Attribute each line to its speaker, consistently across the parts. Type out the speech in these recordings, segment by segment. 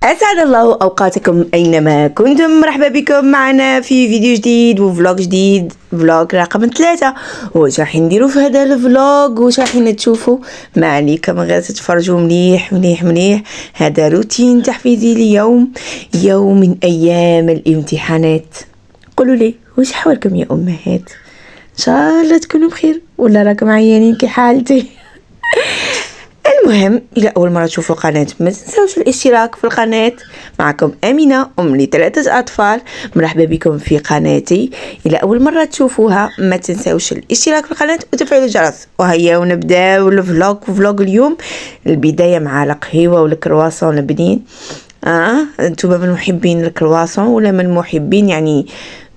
Speaker 1: أسعد الله أوقاتكم أينما كنتم. مرحبا بكم معنا في فيديو جديد وفلوج جديد، فلوج رقم 3. واش راح نديرو في هذا الفلوج؟ واش راح تشوفوا؟ ما عليكم غير تتفرجوا مليح مليح مليح. هذا روتين تحفيزي ليوم، يوم من أيام الامتحانات. قولوا لي واش حوالكم يا أمهات؟ إن شاء الله تكونوا بخير ولا راكم عيانين كي حالتي. المهم، إلى أول مرة تشوفوا القناة ما تنسوش الاشتراك في القناة. معكم أمينة، أم ل3 أطفال. مرحبا بكم في قناتي. إلى أول مرة تشوفوها ما تنسوش الاشتراك في القناة وتفعيل الجرس. وهيا ونبداو الفلوج. فلوج اليوم البداية مع القهوة والكرواسون لبنين. انتم من محبين الكرواسون ولا من محبين يعني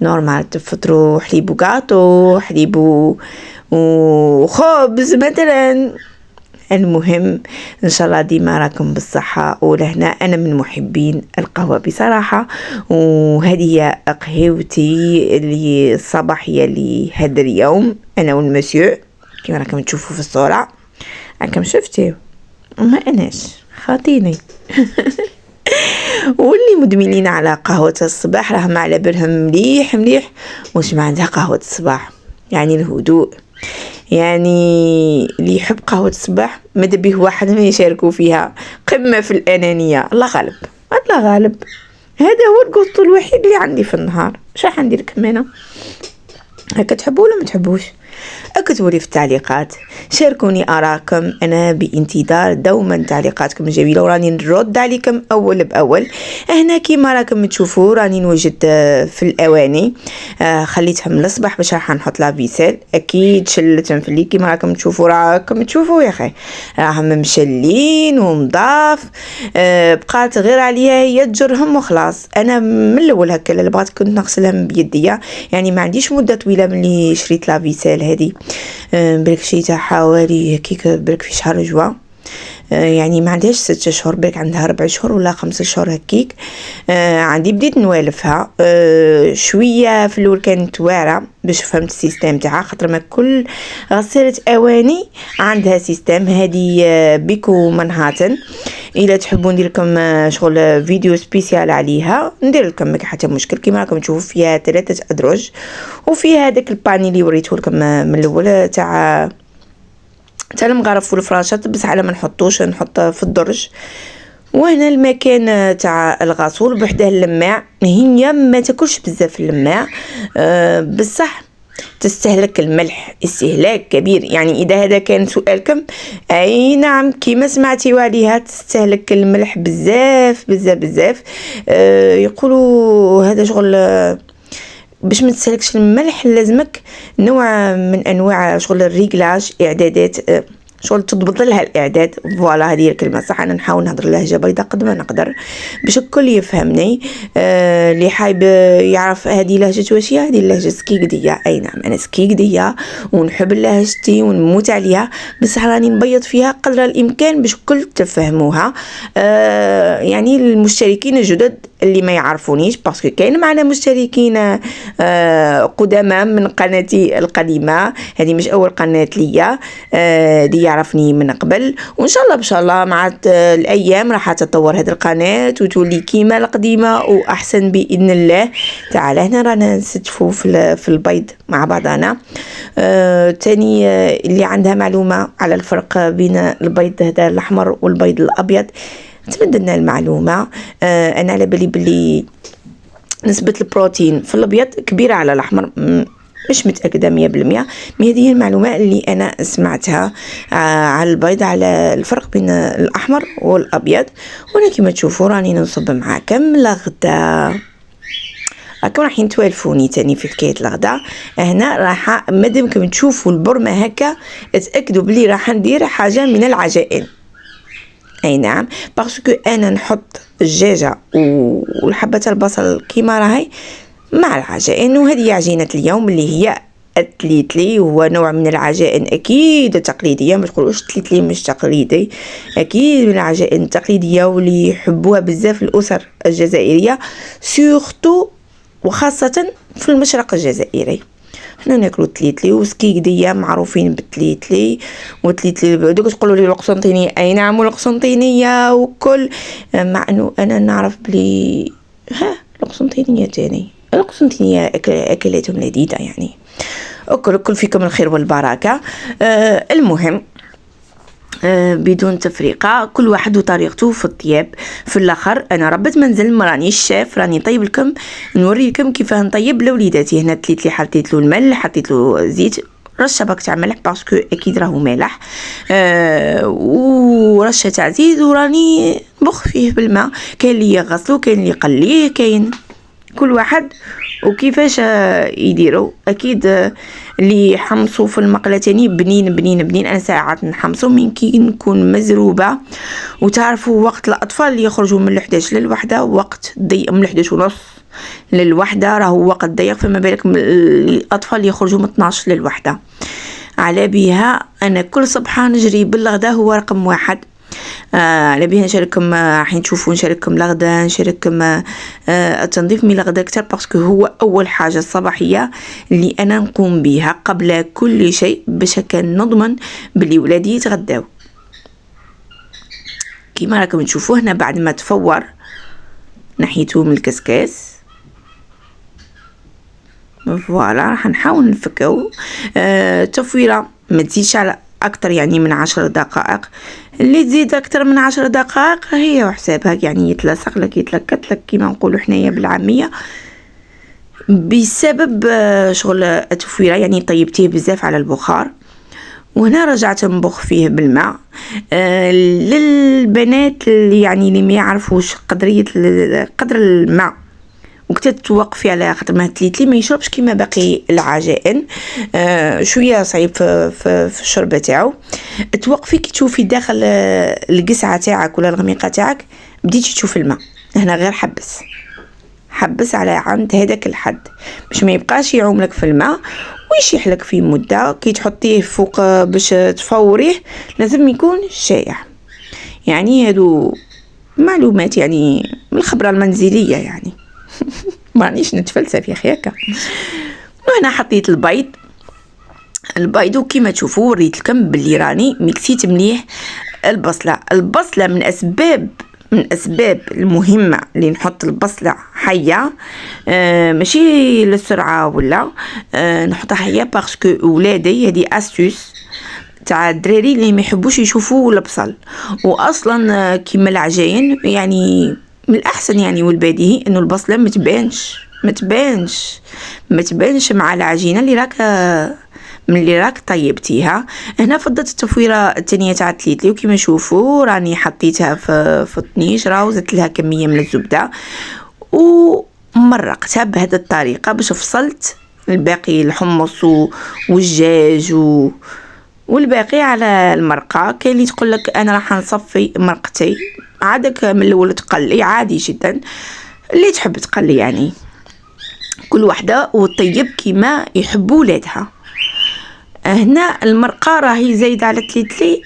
Speaker 1: نورمال تفطروا حليب وغاطو، حليب وخبز مثلا؟ المهم ان شاء الله ديما راكم بالصحه ولهنا. انا من محبين القهوه بصراحه، وهذه هي قهوتي اللي الصباحيه لهذا اليوم، انا والمسيو كما راكم تشوفوا في الصوره. راكم شفتوا ما اناش خاطيني. واللي مدمنين على قهوه الصباح راهم على بالهم مليح مليح واش معناتها قهوه الصباح. يعني الهدوء، يعني اللي يحب قهوة الصباح ماذا به واحد ما يشاركوا فيها. قمة في الأنانية. الله غالب، الله غالب. هذا هو القسط الوحيد اللي عندي في النهار. شو حندير لكم انا؟ هكا تحبوا ولا ما تحبوش؟ اكتبوا لي في التعليقات، شاركوني آراءكم. انا بانتظار دوما تعليقاتكم الجميله وراني نرد عليكم اول باول. هنا كيما راكم تشوفوا راني نوجد في الاواني. خليتهم للصباح باش راح نحط لافيسيل. اكيد شلتهم في الليل كيما راكم تشوفوا يا اخي راهم مشلين ونضاف. بقات غير عليها هي تجرهم وخلاص. انا من الاول هكا اللي بغيت كنت نغسلهم بيديا، يعني ما عنديش مده طويله ملي شريت لافيسيل هذه. برك شريتها حوالي هكيك برك في شهر جوان. يعني ما عندهاش 6 شهور، برك عندها 4 شهور ولا 5 شهور هكيك. عندي بديت نوالفها شويه. في الاول كانت واعره باش فهمت السيستم تاعها، خاطر ما كل غسالة اواني عندها سيستم. هذه بيكو منهاتن. الا تحبوا ندير لكم شغل فيديو سبيسيال عليها ندير لكم، ما حتى مشكل. كيما راكم تشوفوا فيها 3 ادرج، وفيها هذاك الباني اللي وريته لكم من الاول تاع المغرف والفراشات، بس على ما نحطوش نحط في الدرج. وهنا المكان تاع الغسول بحده اللماع. هي ما تاكلش بزاف اللماع، بصح تستهلك الملح استهلاك كبير. يعني اذا هذا كان سؤالكم، اي نعم كيما سمعتي عليها تستهلك الملح بزاف بزاف بزاف. يقولوا هذا شغل باش ما تستهلكش الملح لازمك نوع من انواع شغل الريغلاج، اعدادات، شغل تضبط لها الاعداد. فوالا هذه الكلمه صح. انا نحاول نهضر لهجه بيضاء قد ما نقدر باش الكل يفهمني. اللي حايب يعرف هذه لهجه واش هي، هذه اللهجه سكيكديه. اي نعم انا سكيكديه ونحب لهجتي ونموت عليها، بس راني نبيض فيها قدر الامكان باش الكل تفهموها. يعني المشتركين الجدد اللي ما يعرفونيش، باسكو كاين معنا مشتركين قدامى من قناتي القديمه. هذه مش اول قناه ليا، دي يعرفني من قبل. وان شاء الله ان شاء الله مع الايام راح تتطور هذه القناه وتولي كيما القديمه واحسن باذن الله تعالى. هنا رانا نستفوا في البيض مع بعضنا. تاني اللي عندها معلومه على الفرق بين البيض هذا الاحمر والبيض الابيض تبدلنا المعلومه. انا على بالي بلي نسبه البروتين في الابيض كبيره على الاحمر، مش متأكدة 100%. هذه المعلومة اللي أنا سمعتها على البيض، على الفرق بين الأحمر والأبيض. وأنا كما تشوفوا راني ننصب معاكم الغدا. راكم راح يتوالفوني تاني في حكاية الغدا. هنا راح مادامكم تشوفوا البرمة هكا اتأكدوا بلي راح ندير حاجة من العجائن. اي نعم، باسكو انا نحط الدجاجة والحبة البصل كيما راهي مع العجائن. وهذه عجينة اليوم اللي هي التليتلي، وهو نوع من العجائن اكيد تقليديه. ما تقولوش التليتلي مش تقليدي، اكيد من العجائن التقليديه واللي يحبوها بزاف الاسر الجزائريه، سورتو وخاصه في المشرق الجزائري. حنا ناكلو التليتلي وسكيكديه معروفين بالتليتلي والتليتلي دوك تقولوا لي القسنطينيه، اي نعم القسنطينيه وكل، مع انه انا نعرف بلي القسنطينيه تاني القسنطينيه اكلاتهم لذيذه يعني. كل فيكم الخير والبركه. المهم بدون تفرقة، كل واحد وطريقته في الطياب. في الاخر انا ربة منزل، راني الشيف، راني طيب لكم نوري لكم كيف نطيب لوليداتي. هنا تليت لي حطيت له الملح، حطيت له زيت، رشه باك تاع ملح باسكو اكيد راهو مالح، ورشه تاع زيت، وراني نبخ فيه بالماء. كاين اللي يغسلو، كاين اللي يقليه، كاين كل واحد وكيفاش يديروا. اكيد اللي يحمصوا في المقله تاني بنين بنين بنين. انا ساعات نحمصوا من كي نكون مزروبه. وتعرفوا وقت الاطفال اللي يخرجوا من 11 للوحده وقت ضيق، من 11 ونص للوحده راهو وقت ضيق، فما بالك الاطفال اللي يخرجوا من 12 للوحده. على بها انا كل صبحه نجري بالغدا، هو رقم واحد. على بها نشارككم، حين تشوفوا نشارككم الغدا، نشارككم التنظيف من الغدا اكثر، باسكو هو اول حاجه الصباحيه اللي انا نقوم بها قبل كل شيء باش كان نضمن بلي ولادي يتغداو. كيما راكم تشوفوا هنا بعد ما تفور نحيته من الكسكاس، فوالا راح نحاول نفكو. تفويره ما تزيدش على اكثر يعني من 10 دقائق. اللي تزيد اكثر من 10 دقائق هي وحسابها، يعني يتلصق لك يتلكت لك كيما نقولوا حنايا بالعاميه، بسبب شغل التفويره يعني طيبتيه بزاف على البخار. وهنا رجعت نبخ فيه بالماء. للبنات اللي يعني اللي ما يعرفوش قدر الماء وكنت توقفي على خاطر ما تليتلي ما يشربش كيما باقي العجائن، شويه صعيب في الشربه تاعو. توقفي كي تشوفي داخل القسعه تاعك ولا الغميقه تاعك بديتي تشوف الماء، هنا غير حبس على عند هذاك الحد باش ما يبقاش يعوم لك في الماء ويشيح لك في مده. كي تحطيه فوق باش تفوريه لازم يكون شائع. يعني هادو معلومات يعني من الخبره المنزليه يعني مانيش نتفلسف يا اخي هكا. وهنا حطيت البيض وكيما تشوفوا وريت لكم باللي راني مكسيت مليح البصله من اسباب المهمه اللي نحط البصله حيه، ماشي للسرعه ولا نحطها حيه باسكو ولادي هذه استوس تاع الدراري اللي ما يحبوش يشوفوا البصل. واصلا كيما العجين يعني من الاحسن يعني والبديهي انه البصله ما تبانش مع العجينه اللي راك طيبتيها. هنا فضت التفويره الثانيه تاع التليتلي وكيما نشوفوا راني حطيتها في الطنيش، زدت لها كميه من الزبده ومرقتها بهذه الطريقه باش فصلت الباقي الحمص والدجاج والباقي على المرقه. كاين اللي تقول لك انا راح نصفي مرقتي، عادك من الاول تقلي عادي جدا، اللي تحب تقلي يعني كل واحده وطيب كيما يحبوا ولادها. هنا المرقه راهي زايده على التليتلي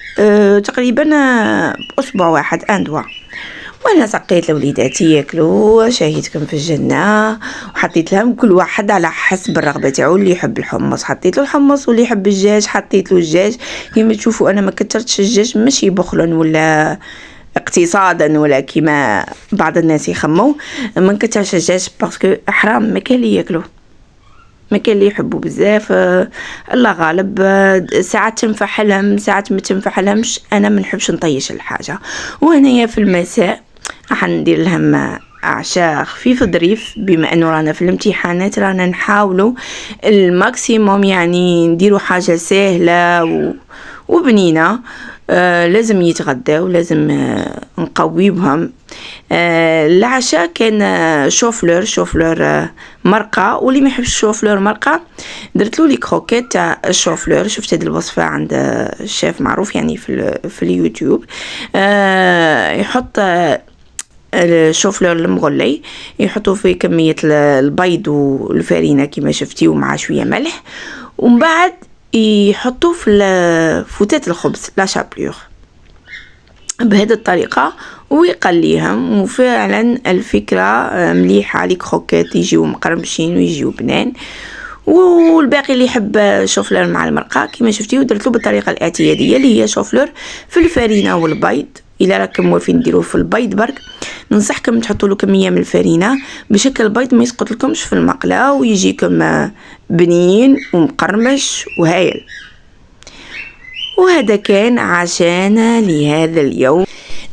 Speaker 1: تقريبا باسبوع واحد اندوا. وانا سقيت لوليداتي ياكلوا شهيتكم في الجنه، وحطيت لهم كل واحد على حسب الرغبه تاعو. اللي يحب الحمص حطيت له الحمص، واللي يحب الدجاج حطيت له الدجاج. كيما تشوفوا انا ما كثرتش الدجاج، ماشي بخلا ولا اقتصادا ولا كيما بعض الناس يخموا، ما نكثرش الدجاج باسكو حرام ما كان اللي ياكلوه، ما كان اللي يحبوا بزاف. الله غالب، ساعات تنفع لهم ساعات ما تنفع لهمش. انا ما نحبش نطيش الحاجه. وهنايا في المساء راح ندير لهم عشاء خفيف ظريف، بما انه رانا في الامتحانات رانا نحاولوا الماكسيموم يعني نديروا حاجه سهله وبنينه. لازم يتغداو، لازم نقويبهم. العشاء كان شوفلور مرقه، واللي ما يحبش الشوفلور مرقه درت له لي كروكيت تاع الشوفلور. شفت هذه الوصفه عند الشيف معروف يعني في اليوتيوب. يحط الشوفلور المغلي، يحطوا فيه كميه البيض والفارينه كما شفتيو مع شويه ملح، ومن بعد يحطوا في فتات الخبز لا شابلور بهذه الطريقه ويقليهم. وفعلا الفكره مليحه، لي كروكيت يجيو مقرمشين ويجيو بنان. والباقي اللي يحب شوفلور مع المرقه كما شفتيو درتو بالطريقه الاعتياديه اللي هي شوفلور في الفرينه والبيض. الا راكم موالفين ديروه في البيض برك، ننصحكم تحطوا له كميه من الفرينه بشكل البيض ما يسقط لكمش في المقله ويجيكم بنين ومقرمش وهايل. وهذا كان عشانا لهذا اليوم.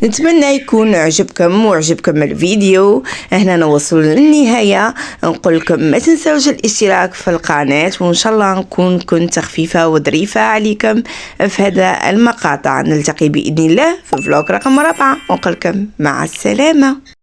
Speaker 1: نتمنى يكون عجبكم وعجبكم الفيديو. هنا نوصل للنهاية، نقول لكم ما تنسوش الاشتراك في القناة، وان شاء الله نكون كنت خفيفة وظريفة عليكم في هذا المقاطع. نلتقي بإذن الله في فلوق رقم 4، ونقول لكم مع السلامة.